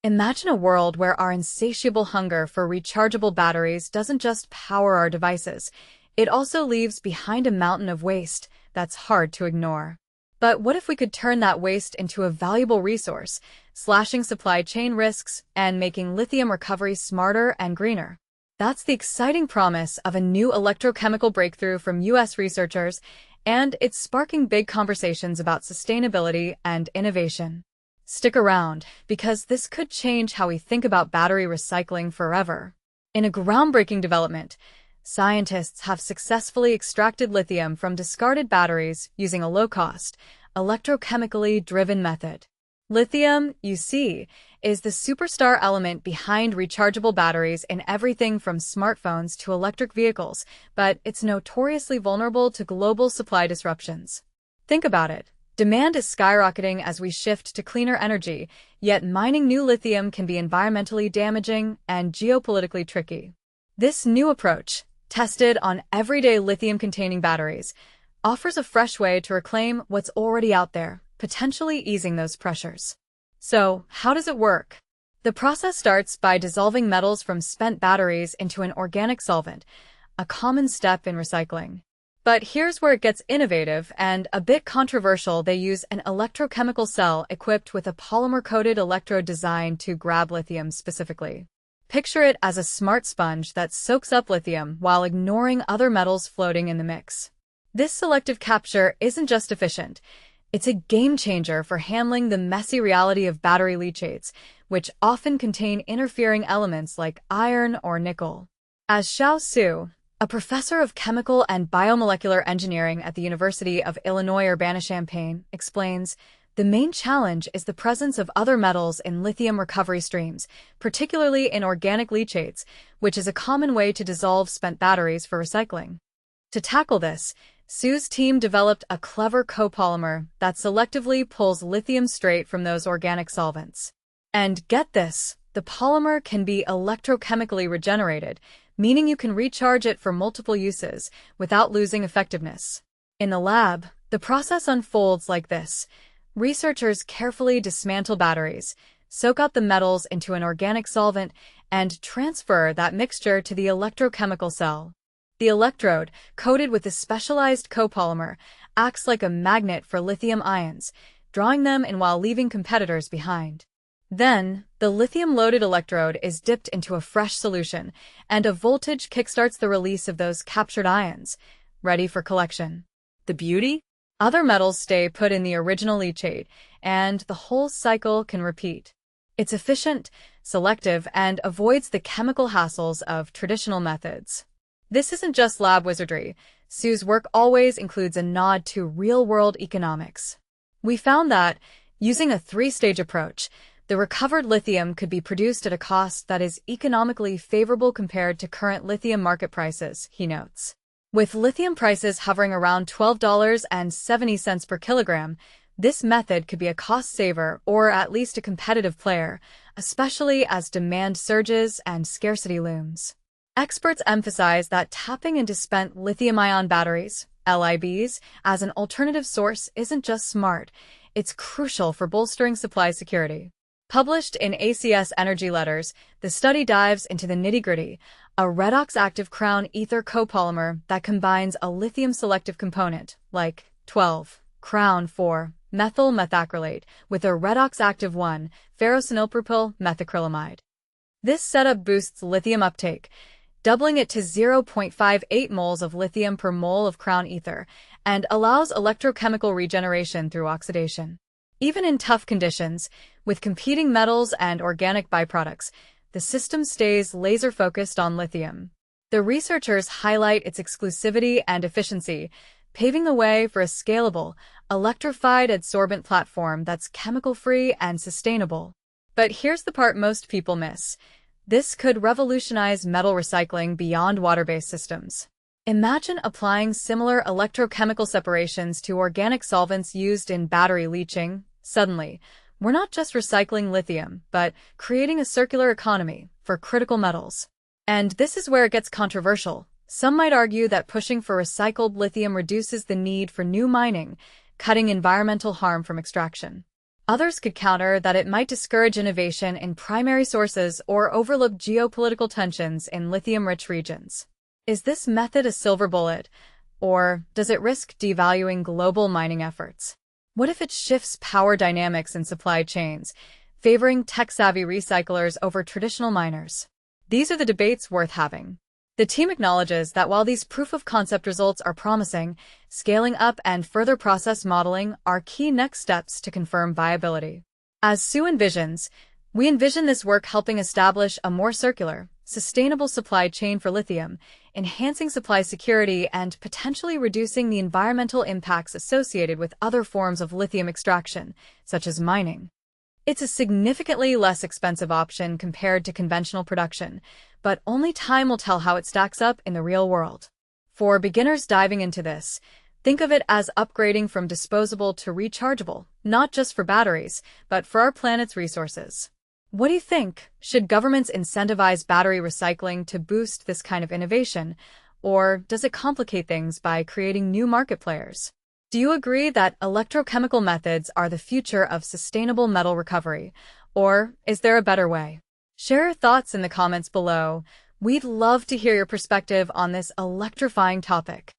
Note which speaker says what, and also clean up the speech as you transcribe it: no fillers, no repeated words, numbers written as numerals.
Speaker 1: Imagine a world where our insatiable hunger for rechargeable batteries doesn't just power our devices, it also leaves behind a mountain of waste that's hard to ignore. But what if we could turn that waste into a valuable resource, slashing supply chain risks and making lithium recovery smarter and greener? That's the exciting promise of a new electrochemical breakthrough from US researchers, and it's sparking big conversations about sustainability and innovation. Stick around, because this could change how we think about battery recycling forever. In a groundbreaking development, scientists have successfully extracted lithium from discarded batteries using a low-cost, electrochemically driven method. Lithium, you see, is the superstar element behind rechargeable batteries in everything from smartphones to electric vehicles, but it's notoriously vulnerable to global supply disruptions. Think about it. Demand is skyrocketing as we shift to cleaner energy, yet mining new lithium can be environmentally damaging and geopolitically tricky. This new approach, tested on everyday lithium-containing batteries, offers a fresh way to reclaim what's already out there, potentially easing those pressures. So, how does it work? The process starts by dissolving metals from spent batteries into an organic solvent, a common step in recycling. But here's where it gets innovative and a bit controversial. They use an electrochemical cell equipped with a polymer-coated electrode designed to grab lithium specifically. Picture it as a smart sponge that soaks up lithium while ignoring other metals floating in the mix. This selective capture isn't just efficient, it's a game-changer for handling the messy reality of battery leachates, which often contain interfering elements like iron or nickel. As Xiao Su, a professor of chemical and biomolecular engineering at the University of Illinois Urbana-Champaign, explains, the main challenge is the presence of other metals in lithium recovery streams, particularly in organic leachates, which is a common way to dissolve spent batteries for recycling. To tackle this, Su's team developed a clever copolymer that selectively pulls lithium straight from those organic solvents. And get this, the polymer can be electrochemically regenerated, meaning you can recharge it for multiple uses without losing effectiveness. In the lab, the process unfolds like this. Researchers carefully dismantle batteries, soak out the metals into an organic solvent, and transfer that mixture to the electrochemical cell. The electrode, coated with a specialized copolymer, acts like a magnet for lithium ions, drawing them in while leaving competitors behind. Then, the lithium-loaded electrode is dipped into a fresh solution, and a voltage kickstarts the release of those captured ions, ready for collection. The beauty? Other metals stay put in the original leachate, and the whole cycle can repeat. It's efficient, selective, and avoids the chemical hassles of traditional methods. This isn't just lab wizardry. Su's work always includes a nod to real-world economics. We found that, using a three-stage approach, the recovered lithium could be produced at a cost that is economically favorable compared to current lithium market prices, he notes. With lithium prices hovering around $12.70 per kilogram, this method could be a cost saver or at least a competitive player, especially as demand surges and scarcity looms. Experts emphasize that tapping into spent lithium-ion batteries, LIBs, as an alternative source isn't just smart, it's crucial for bolstering supply security. Published in ACS Energy Letters, the study dives into the nitty-gritty, a redox-active crown ether copolymer that combines a lithium-selective component, like 12-crown-4-methyl methacrylate, with a redox-active 1-ferrosinilpropyl methacrylamide. This setup boosts lithium uptake, doubling it to 0.58 moles of lithium per mole of crown ether, and allows electrochemical regeneration through oxidation. Even in tough conditions, with competing metals and organic byproducts, the system stays laser-focused on lithium. The researchers highlight its exclusivity and efficiency, paving the way for a scalable, electrified adsorbent platform that's chemical-free and sustainable. But here's the part most people miss. This could revolutionize metal recycling beyond water-based systems. Imagine applying similar electrochemical separations to organic solvents used in battery leaching. Suddenly, we're not just recycling lithium, but creating a circular economy for critical metals. And this is where it gets controversial. Some might argue that pushing for recycled lithium reduces the need for new mining, cutting environmental harm from extraction. Others could counter that it might discourage innovation in primary sources or overlook geopolitical tensions in lithium-rich regions. Is this method a silver bullet, or does it risk devaluing global mining efforts? What if it shifts power dynamics in supply chains, favoring tech-savvy recyclers over traditional miners? These are the debates worth having. The team acknowledges that while these proof-of-concept results are promising, scaling up and further process modeling are key next steps to confirm viability. As Sue envisions, we envision this work helping establish a more circular, sustainable supply chain for lithium, enhancing supply security and potentially reducing the environmental impacts associated with other forms of lithium extraction, such as mining. It's a significantly less expensive option compared to conventional production, but only time will tell how it stacks up in the real world. For beginners diving into this, think of it as upgrading from disposable to rechargeable, not just for batteries, but for our planet's resources. What do you think? Should governments incentivize battery recycling to boost this kind of innovation, or does it complicate things by creating new market players? Do you agree that electrochemical methods are the future of sustainable metal recovery, or is there a better way? Share your thoughts in the comments below. We'd love to hear your perspective on this electrifying topic.